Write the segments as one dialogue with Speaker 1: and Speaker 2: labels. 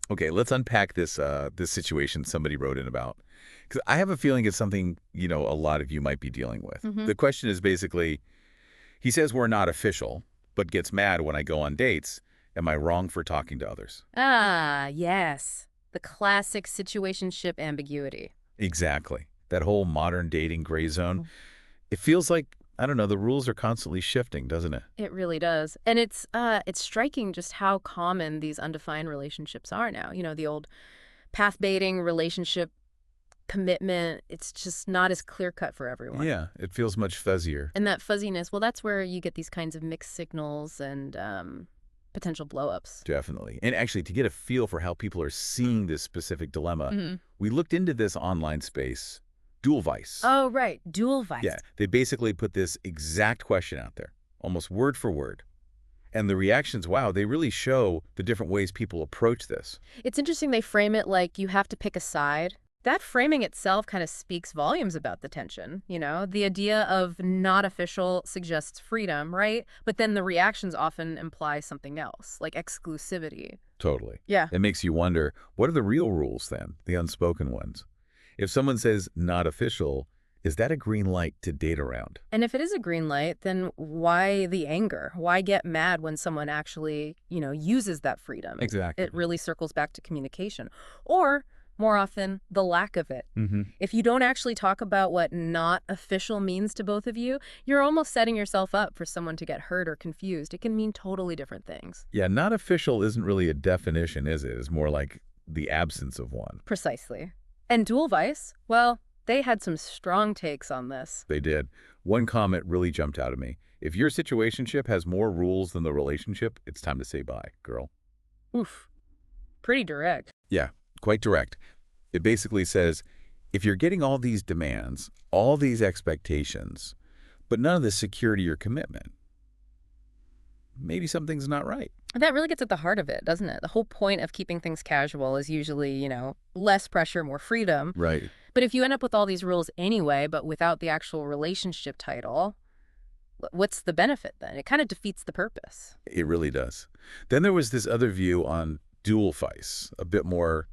Speaker 1: Okay, let's unpack this situation somebody wrote in about. Because I have a feeling it's something, a lot of you might be dealing with.
Speaker 2: Hmm.
Speaker 1: The question is basically, he says we're not official, but gets mad when I go on dates. Am I wrong for talking to others?
Speaker 2: Ah, yes. The classic situationship ambiguity.
Speaker 1: Exactly. That whole modern dating gray zone. It feels like, I don't know, the rules are constantly shifting, doesn't it?
Speaker 2: It really does. And it's striking just how common these undefined relationships are now. The old path baiting relationship commitment, it's just not as clear cut for everyone.
Speaker 1: Yeah, it feels much fuzzier.
Speaker 2: And that fuzziness, well, that's where you get these kinds of mixed signals and potential blowups.
Speaker 1: Definitely. And actually, to get a feel for how people are seeing this specific dilemma,
Speaker 2: Hmm.
Speaker 1: we looked into this online space, DuelVice.
Speaker 2: Oh, right.
Speaker 1: Yeah,
Speaker 2: DuelVice.
Speaker 1: they basically put this exact question out there, almost word for word. And the reactions, wow, they really show the different ways people approach this.
Speaker 2: It's interesting they frame it like you have to pick a side. That framing itself kind of speaks volumes about the tension, The idea of not official suggests freedom, right? But then the reactions often imply something else, like exclusivity.
Speaker 1: Totally.
Speaker 2: Yeah.
Speaker 1: It makes you wonder, what are the real rules then, the unspoken ones? If someone says not official, is that a green light to date around?
Speaker 2: And if it is a green light, then why the anger? Why get mad when someone actually, uses that freedom?
Speaker 1: Exactly.
Speaker 2: It really circles back to communication. Or, more often, the lack of it.
Speaker 1: Mm-hmm.
Speaker 2: If you don't actually talk about what not official means to both of you, you're almost setting yourself up for someone to get hurt or confused. It can mean totally different things.
Speaker 1: Yeah, not official isn't really a definition, is it? It's more like the absence of one.
Speaker 2: Precisely. And DuelVice, well, they had some strong takes on this.
Speaker 1: They did. One comment really jumped out at me. If your situationship has more rules than the relationship, it's time to say bye, girl.
Speaker 2: Oof. Pretty direct.
Speaker 1: Yeah, quite direct. It basically says, if you're getting all these demands, all these expectations, but none of the security or commitment, maybe something's not right.
Speaker 2: That really gets at the heart of it, doesn't it? The whole point of keeping things casual is usually, less pressure, more freedom.
Speaker 1: Right.
Speaker 2: But if you end up with all these rules anyway, but without the actual relationship title, what's the benefit then? It kind of defeats the purpose.
Speaker 1: It really does. Then there was this other view on DuelVice, a bit more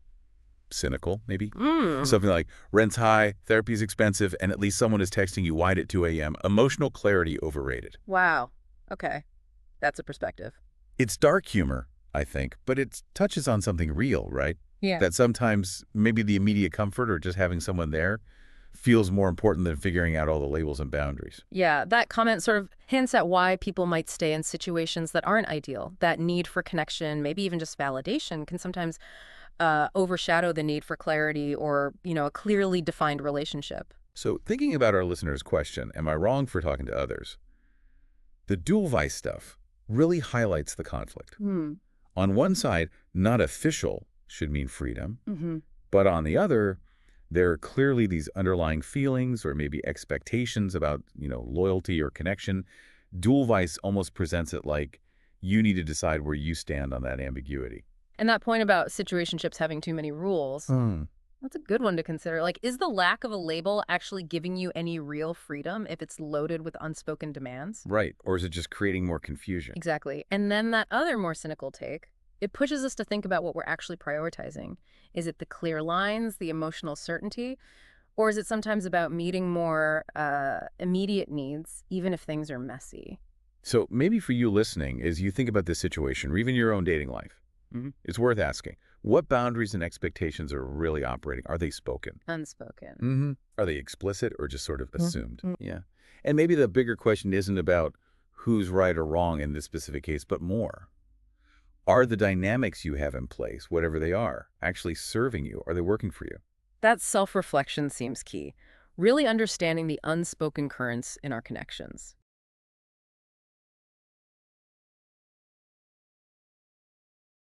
Speaker 1: cynical, maybe.
Speaker 2: Mm.
Speaker 1: Something like, rent's high, therapy's expensive, and at least someone is texting you wide at 2 a.m. Emotional clarity overrated.
Speaker 2: Wow. Okay. That's a perspective.
Speaker 1: It's dark humor, I think, but it touches on something real, right?
Speaker 2: Yeah.
Speaker 1: That sometimes maybe the immediate comfort or just having someone there feels more important than figuring out all the labels and boundaries.
Speaker 2: Yeah, that comment sort of hints at why people might stay in situations that aren't ideal. That need for connection, maybe even just validation, can sometimes overshadow the need for clarity or, a clearly defined relationship.
Speaker 1: So thinking about our listener's question, am I wrong for talking to others? The DuelVice stuff really highlights the conflict.
Speaker 2: Hmm.
Speaker 1: On one side, not official should mean freedom,
Speaker 2: Mm-hmm.
Speaker 1: but on the other, there are clearly these underlying feelings or maybe expectations about, loyalty or connection. DuelVice almost presents it like you need to decide where you stand on that ambiguity.
Speaker 2: And that point about situationships having too many rules, that's a good one to consider. Like, is the lack of a label actually giving you any real freedom if it's loaded with unspoken demands?
Speaker 1: Right. Or is it just creating more confusion?
Speaker 2: Exactly. And then that other more cynical take, it pushes us to think about what we're actually prioritizing. Is it the clear lines, the emotional certainty, or is it sometimes about meeting more immediate needs, even if things are messy?
Speaker 1: So maybe for you listening, as you think about this situation, or even your own dating life, it's worth asking, what boundaries and expectations are really operating? Are they spoken?
Speaker 2: Unspoken.
Speaker 1: Are they explicit or just sort of assumed?
Speaker 2: Mhm.
Speaker 1: Yeah. And maybe the bigger question isn't about who's right or wrong in this specific case, but more. Are the dynamics you have in place, whatever they are, actually serving you? Are they working for you?
Speaker 2: That self-reflection seems key. Really understanding the unspoken currents in our connections.